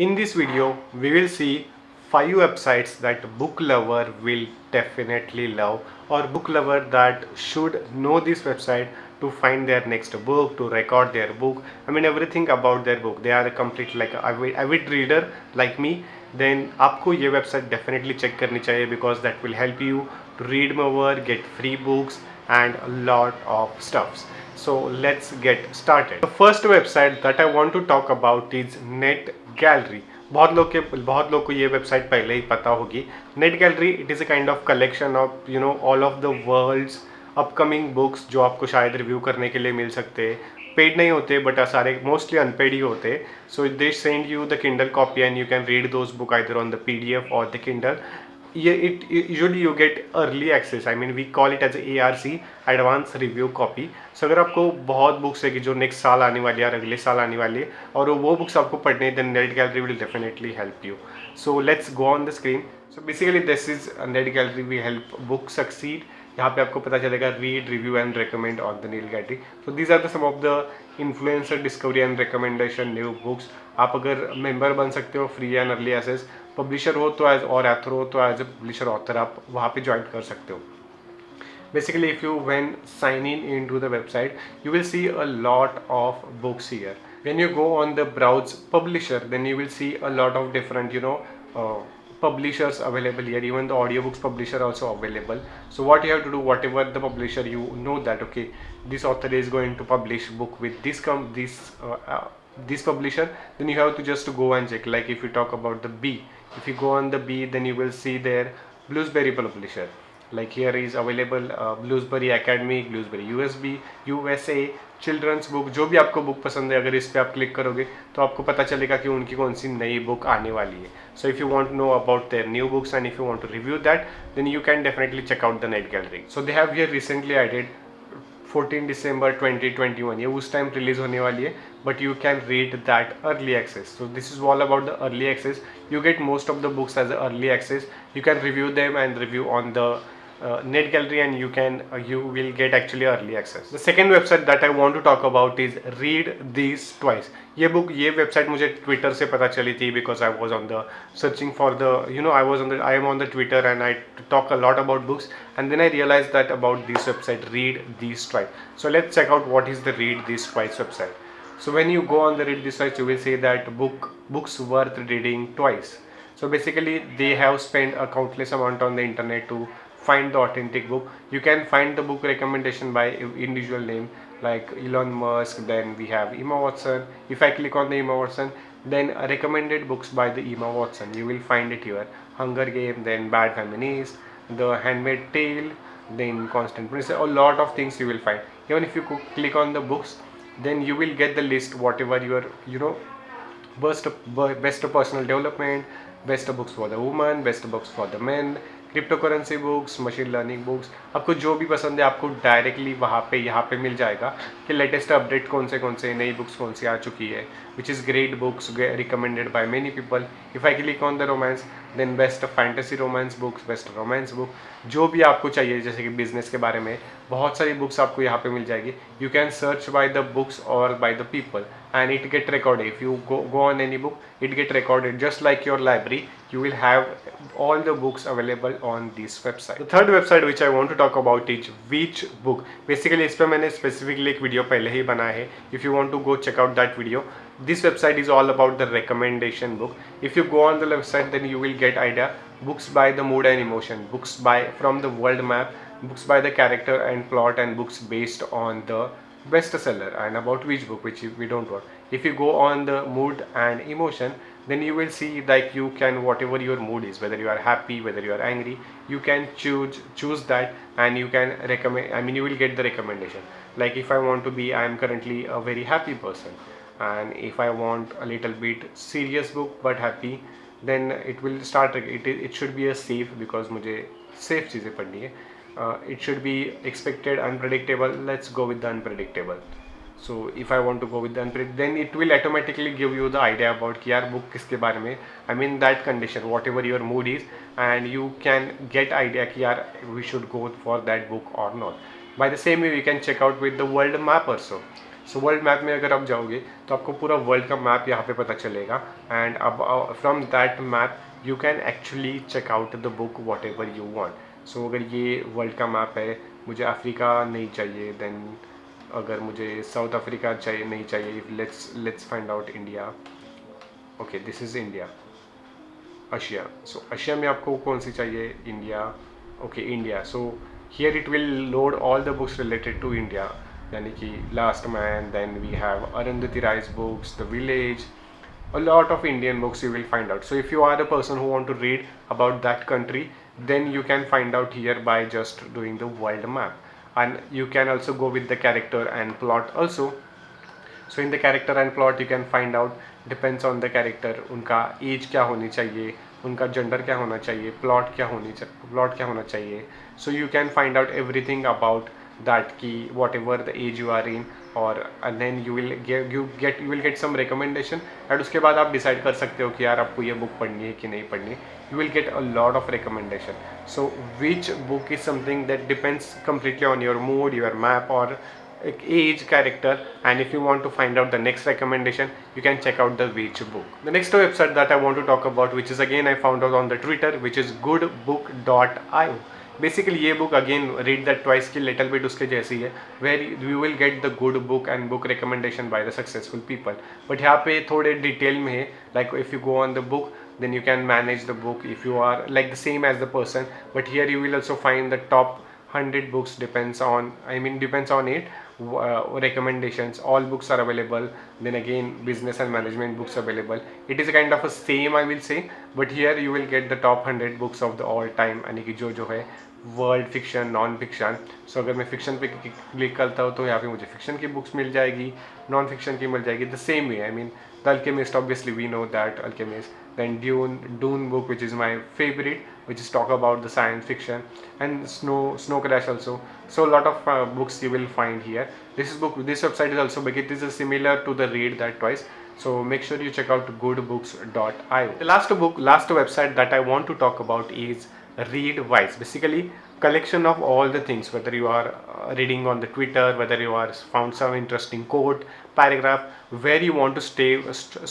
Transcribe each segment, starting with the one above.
In this video, we will see 5 websites that book lover will definitely love, or book lover that should know this website to find their next book, to record their book. I mean everything about their book. They are a complete like avid reader like me. Then आपको ये website definitely check करनी चाहिए because that will help you to read more, get free books and a lot of stuffs. So let's get started. The first website that I want to talk about is Net Gallery. बहुत लोग को ये website पहले ही पता होगी. NetGalley it is a kind of collection of all of the world's upcoming books जो आपको शायद रिव्यू करने के लिए मिल सकते हैं. पेड नहीं होते बट सारे मोस्टली अनपेड ही होते. So they send you the Kindle copy and you can read those book either on the PDF or the Kindle. It usually you get early access. I mean we call it as ARC, advanced review copy. So अगर आपको बहुत books है कि जो next साल आने वाली है और अगले साल आने वाली है और वो बुक्स आपको पढ़ने हैं, then Net Gallery will definitely help you. So let's go on the screen. So basically this is Net Gallery will help book succeed. यहाँ पे आपको पता चलेगा read review and recommend on the NetGalley. So these are the sum of the influencer discovery and recommendation new books. आप अगर member बन सकते हो free and early access, publisher हो तो एज और एथर हो तो एज ए पब्लिशर ऑथर आप वहाँ पे ज्वाइन कर सकते हो. Basically if you when sign in into the website you will see a lot of books here. When you go on the browse publisher then you will see a lot of different publishers available here. Even the audiobooks publisher also available. So what you have to do, whatever the publisher you know that okay this author is going to publish book with this publisher, then you have to just go and check. Like if you talk about the B, if you go on the B then you will see there Bluesberry publisher. Like here is available Bluesberry Academic, Bluesberry USA, children's book. जो भी आपको book पसंद है अगर इस पर आप click करोगे तो आपको पता चलेगा कि उनकी कौन सी नई बुक आने वाली है. So if you want to know about their new books and if you want to review that then you can definitely check out the NetGalley. So they have here recently added 14 December 2021. ये उस time release होने वाली है but you can read that early access. So this is all about the early access. You get most of the books as early access. You can review them and review on the Net Gallery and you will get actually early access. The second website that I want to talk about is Read These Twice. ये website मुझे Twitter से पता चली थी because I was on the searching for the I am on the Twitter and I talk a lot about books and then I realized that about this website Read These Twice. So let's check out what is the Read These Twice website. So when you go on the Read These Twice you will say that books worth reading twice. So basically they have spent a countless amount on the internet to find the authentic book. You can find the book recommendation by individual name like Elon Musk. Then we have Emma Watson. If I click on the Emma Watson, then recommended books by the Emma Watson, you will find it here. Hunger Game, then Bad Feminist, The Handmaid's Tale, then Constant Prince. A lot of things you will find. Even if you click on the books, then you will get the list whatever your best personal development, best books for the woman, best books for the men, crypto currency books, machine learning books. आपको जो भी पसंद है आपको directly यहाँ पे मिल जाएगा कि लेटेस्ट अपडेट कौन से नई बुक्स कौन सी आ चुकी है, which is great books recommended by many people. If I click on the romance then best fantasy romance books, best romance book, जो भी आपको चाहिए जैसे कि बिजनेस के बारे में बहुत सारी बुक्स आपको यहाँ पे मिल जाएगी. You can search by the books or by the people and it get recorded. If you go on any book it get recorded just like your library. You will have all the books available on this website. The third website which I want to talk about is Which Book. Basically इस पर मैंने specifically एक video पहले ही बनाया है. If you want to go check out that video. This website is all about the recommendation book. If you go on the website then you will get idea books by the mood and emotion, books by from the world map, books by the character and plot, and books based on the bestseller and about which book which we don't want. If you go on the mood and emotion then you will see like you can whatever your mood is, whether you are happy, whether you are angry, you can choose that and you can recommend. I mean you will get the recommendation. Like if I want to be, I am currently a very happy person, and if I want a little bit serious book but happy, then it will start. It should be a safe because मुझे safe चीज़ें पढ़नी है. It should be expected, unpredictable. Let's go with the unpredictable. So if I want to go with the unpredictable then it will automatically give you the idea about कि यार book किसके बारे में. I mean that condition whatever your mood is and you can get idea कि यार we should go for that book or not. By the same way you can check out with the world map also. So world map में अगर आप जाओगे तो आपको पूरा world का मैप यहाँ पे पता चलेगा, एंड अब from that map you can actually check out the book whatever you want. So अगर ये वर्ल्ड का मैप है, मुझे अफ्रीका नहीं चाहिए, देन अगर मुझे साउथ अफ्रीका चाहिए नहीं चाहिए, let's find out India. Okay, this is India. Asia, so Asia में आपको कौन सी चाहिए? India. Okay, India. So here it will load all the books related to India, यानी कि last man, then we have Arundhati Roy's books, the village, a lot of Indian books you will find out. So if you are a person who want to read about that country, then you can find out here by just doing the world map, and you can also go with the character and plot also. So in the character and plot you can find out, depends on the character, उनका as क्या होनी चाहिए, उनका gender क्या होना चाहिए, plot क्या होना चाहिए. So you can find out everything about that की whatever the age you are in, और and then you will get some recommendation, and उसके बाद आप डिसाइड कर सकते हो कि यार आपको ये बुक पढ़नी है कि नहीं पढ़नी. You will get a lot of recommendation. So which book is something that depends completely on your mood, your map, or age, character, and if you want to find out the next recommendation, you can check out the which book. The next website that I want to talk about, which is again I found out on the Twitter, which is goodbook.io. Basically ये book again read that twice की little bit उसके जैसी है, where you will get the good book and book recommendation by the successful people. But यहाँ पे थोड़े detail में है, like if you go on the book then you can manage the book if you are like the same as the person, but here you will also find the top 100 books, depends on it, recommendations, all books are available, then again business and management books available. It is a kind of a same I will say, but here you will get the top 100 books of the all time, यानी कि जो है world fiction, non fiction. सो अगर मैं fiction पे click करता हूँ तो यहाँ पे मुझे फिक्शन की बुक्स मिल जाएगी, नॉन फिक्शन की मिल जाएगी. The same way, I mean the alchemist, obviously we know that Alchemist, then Dune book, which is my favorite, which is talk about the science fiction, and Snow Crash also. So a lot of books you will find here. This website is also big. It is similar to the Read That Twice. So make sure you check out goodbooks.io. The last website that I want to talk about is Readwise. Basically collection of all the things, whether you are reading on the Twitter, whether you are found some interesting quote, paragraph, where you want to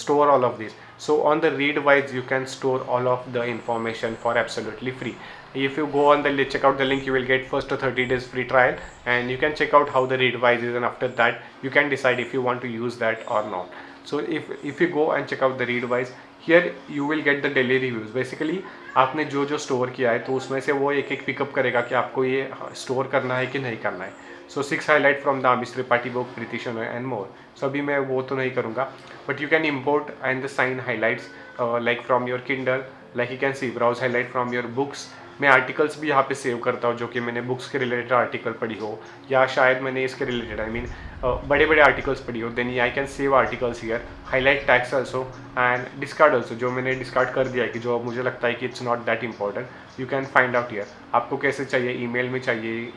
store all of this. So on the Readwise you can store all of the information for absolutely free. If you go on the check out the link, you will get first 30 days free trial, and you can check out how the Readwise is, and after that you can decide if you want to use that or not. So if you go and check out the Readwise, here you will get the daily reviews. Basically आपने जो store किया है तो उसमें से वो एक pickup करेगा कि आपको ये स्टोर करना है कि नहीं करना है. So 6 highlight from the Amish Tripathi book, Preeti Shenoy and more. So अभी मैं वो तो नहीं करूँगा, but you can import and the sign highlights like from your Kindle, like you can see browse highlight from your books. मैं आर्टिकल्स भी यहाँ पे सेव करता हूँ जो कि मैंने बुक्स के रिलेटेड आर्टिकल पढ़ी हो, या शायद मैंने इसके रिलेटेड बड़े बड़े आर्टिकल्स पढ़ी हो, then I can save articles here, highlight tags also, and discard also, जो मैंने डिस्कार्ड कर दिया है कि जो अब मुझे लगता है कि it's not that important. You can find out here. आपको कैसे चाहिए, ईमेल में चाहिए,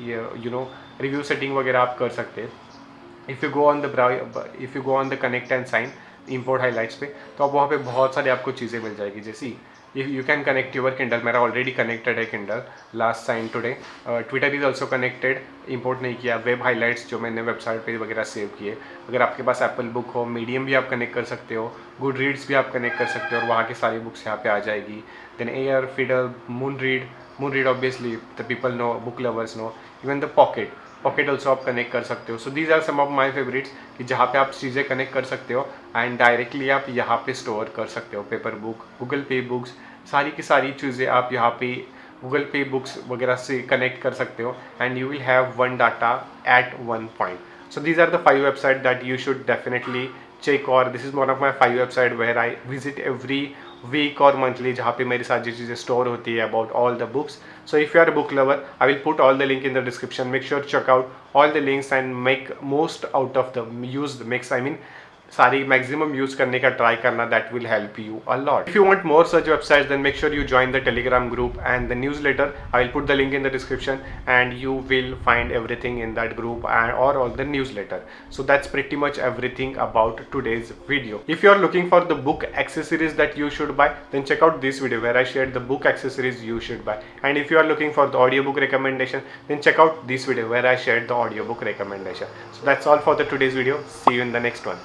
रिव्यू सेटिंग वगैरह आप कर सकते हैं. If you go on the connect and sign import highlights पे, तो आप वहाँ पे बहुत सारी आपको चीज़ें मिल जाएगी. जैसी you can connect your Kindle, मेरा ऑलरेडी कनेक्टेड है Kindle, last sign today. Twitter is also connected, import नहीं किया. वेब हाईलाइट्स जो मैंने वेबसाइट पे वगैरह सेव किए. अगर आपके पास एप्पल बुक हो, मीडियम भी आप कनेक्ट कर सकते हो, गुड रीड्स भी आप कनेक्ट कर सकते हो, और वहाँ की सारी बुक्स यहाँ पे आ जाएगी. Then air, fiddle, moon read obviously the people know, book lovers know. Even the pocket also आप कनेक्ट कर सकते हो. So these are some of my favourites, कि जहाँ पे आप चीज़ें कनेक्ट कर सकते हो एंड डायरेक्टली आप यहाँ पे स्टोर कर सकते हो. पेपर बुक, गूगल पे बुक्स, सारी की सारी चीज़ें आप यहाँ पे गूगल पे बुक्स वगैरह से कनेक्ट कर सकते हो, and you will have one data at one point. So these are the 5 website that you should definitely check, or this is one of my 5 website where I visit every week or monthly, जहाँ पे मेरी सारी चीज़ें store होती है about all the books. So if you are a book lover, I will put all the link in the description. Make sure to check out all the links and make most out of the use the mix. सारी maximum use करने का try करना, that will help you a lot. If you want more such websites then make sure you join the Telegram group and the newsletter. I will put the link in the description and you will find everything in that group or all the newsletter. So that's pretty much everything about today's video. If you are looking for the book accessories that you should buy, then check out this video where I shared the book accessories you should buy. And if you are looking for the audiobook recommendation, then check out this video where I shared the audiobook recommendation. So that's all for the today's video. See you in the next one.